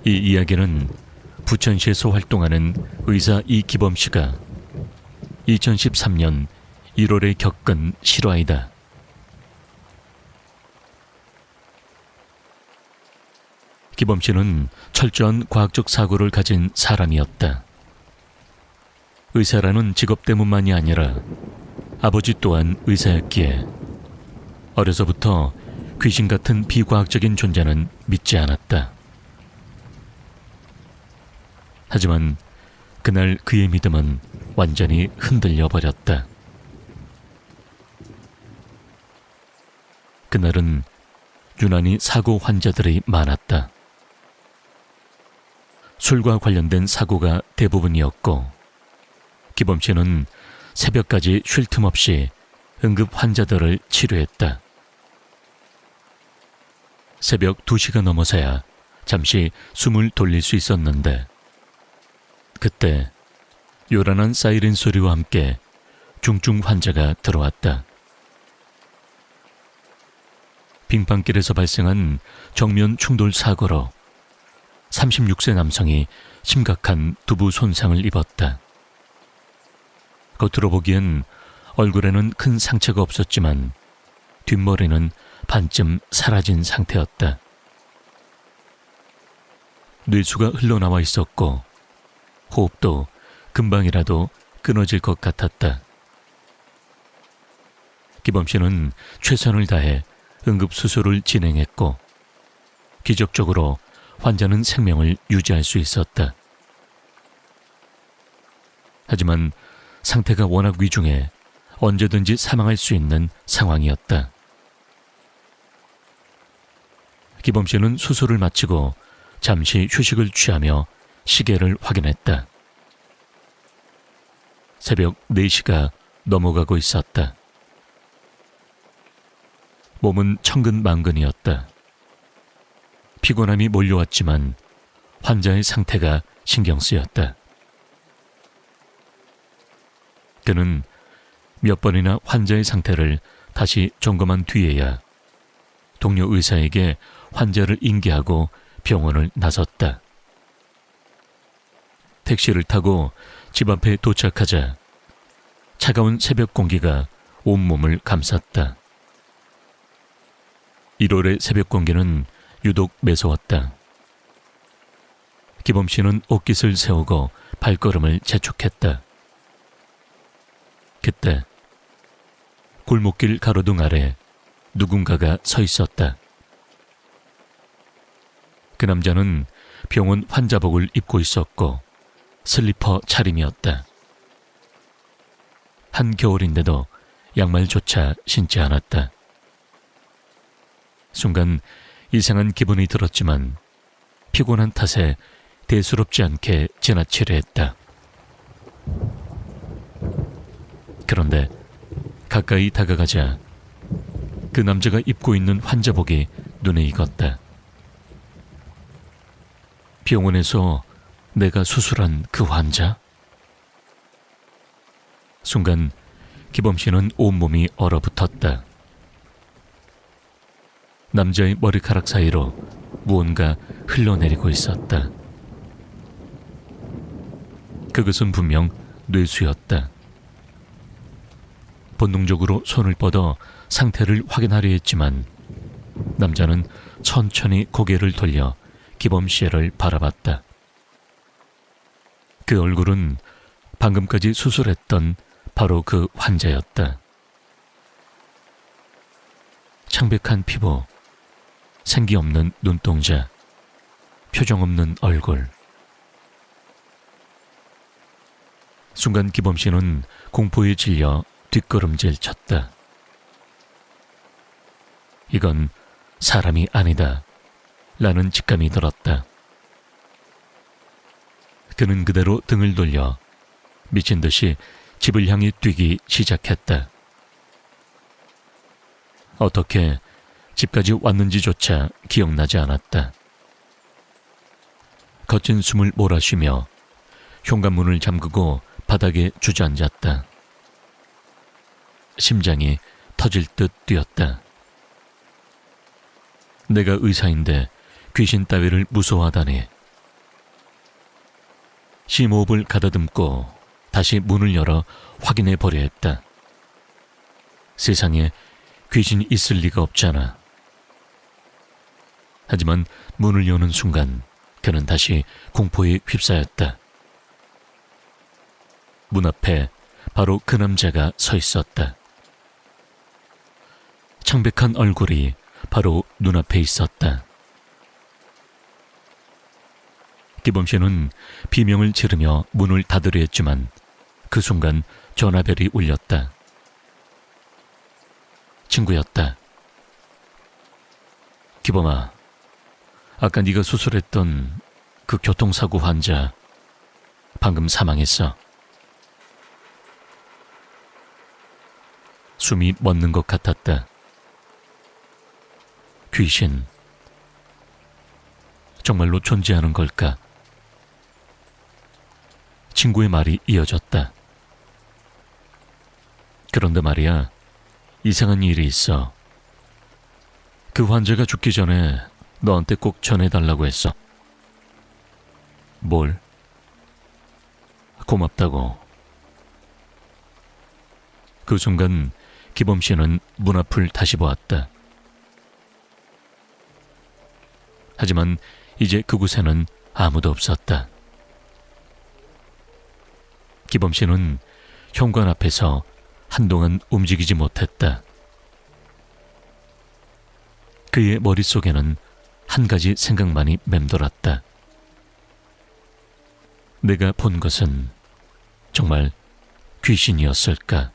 이 이야기는 부천시에서 활동하는 의사 이기범 씨가 2013년 1월에 겪은 실화이다. 기범 씨는 철저한 과학적 사고를 가진 사람이었다. 의사라는 직업 때문만이 아니라 아버지 또한 의사였기에 어려서부터 귀신 같은 비과학적인 존재는 믿지 않았다. 하지만 그날 그의 믿음은 완전히 흔들려 버렸다. 그날은 유난히 사고 환자들이 많았다. 술과 관련된 사고가 대부분이었고 기범 씨는 새벽까지 쉴 틈 없이 응급 환자들을 치료했다. 새벽 2시가 넘어서야 잠시 숨을 돌릴 수 있었는데 그때 요란한 사이렌 소리와 함께 중증 환자가 들어왔다. 빙판길에서 발생한 정면 충돌 사고로 36세 남성이 심각한 두부 손상을 입었다. 겉으로 보기엔 얼굴에는 큰 상처가 없었지만 뒷머리는 반쯤 사라진 상태였다. 뇌수가 흘러나와 있었고 호흡도 금방이라도 끊어질 것 같았다. 기범 씨는 최선을 다해 응급수술을 진행했고 기적적으로 환자는 생명을 유지할 수 있었다. 하지만 상태가 워낙 위중해 언제든지 사망할 수 있는 상황이었다. 기범 씨는 수술을 마치고 잠시 휴식을 취하며 시계를 확인했다. 새벽 4시가 넘어가고 있었다. 몸은 천근만근이었다. 피곤함이 몰려왔지만 환자의 상태가 신경 쓰였다. 그는 몇 번이나 환자의 상태를 다시 점검한 뒤에야 동료 의사에게 환자를 인계하고 병원을 나섰다. 택시를 타고 집 앞에 도착하자 차가운 새벽 공기가 온몸을 감쌌다. 1월의 새벽 공기는 유독 매서웠다. 기범 씨는 옷깃을 세우고 발걸음을 재촉했다. 그때 골목길 가로등 아래 누군가가 서 있었다. 그 남자는 병원 환자복을 입고 있었고 슬리퍼 차림이었다. 한겨울인데도 양말조차 신지 않았다. 순간 이상한 기분이 들었지만 피곤한 탓에 대수롭지 않게 지나치려 했다. 그런데 가까이 다가가자 그 남자가 입고 있는 환자복이 눈에 익었다. 병원에서 내가 수술한 그 환자? 순간 기범 씨는 온몸이 얼어붙었다. 남자의 머리카락 사이로 무언가 흘러내리고 있었다. 그것은 분명 뇌수였다. 본능적으로 손을 뻗어 상태를 확인하려 했지만 남자는 천천히 고개를 돌려 기범 씨를 바라봤다. 그 얼굴은 방금까지 수술했던 바로 그 환자였다. 창백한 피부, 생기 없는 눈동자, 표정 없는 얼굴. 순간 기범 씨는 공포에 질려 뒷걸음질 쳤다. 이건 사람이 아니다 라는 직감이 들었다. 그는 그대로 등을 돌려 미친 듯이 집을 향해 뛰기 시작했다. 어떻게 집까지 왔는지조차 기억나지 않았다. 거친 숨을 몰아쉬며 현관문을 잠그고 바닥에 주저앉았다. 심장이 터질 듯 뛰었다. 내가 의사인데 귀신 따위를 무서워하다니 심호흡을 가다듬고 다시 문을 열어 확인해 보려 했다. 세상에 귀신이 있을 리가 없잖아. 하지만 문을 여는 순간 그는 다시 공포에 휩싸였다. 문 앞에 바로 그 남자가 서 있었다. 창백한 얼굴이 바로 눈앞에 있었다. 기범 씨는 비명을 지르며 문을 닫으려 했지만 그 순간 전화벨이 울렸다. 친구였다. 기범아, 아까 네가 수술했던 그 교통사고 환자 방금 사망했어. 숨이 멎는 것 같았다. 귀신, 정말로 존재하는 걸까? 친구의 말이 이어졌다. 그런데 말이야, 이상한 일이 있어. 그 환자가 죽기 전에 너한테 꼭 전해달라고 했어. 뭘? 고맙다고. 그 순간 기범 씨는 문 앞을 다시 보았다. 하지만 이제 그곳에는 아무도 없었다. 기범 씨는 현관 앞에서 한동안 움직이지 못했다. 그의 머릿속에는 한 가지 생각만이 맴돌았다. 내가 본 것은 정말 귀신이었을까?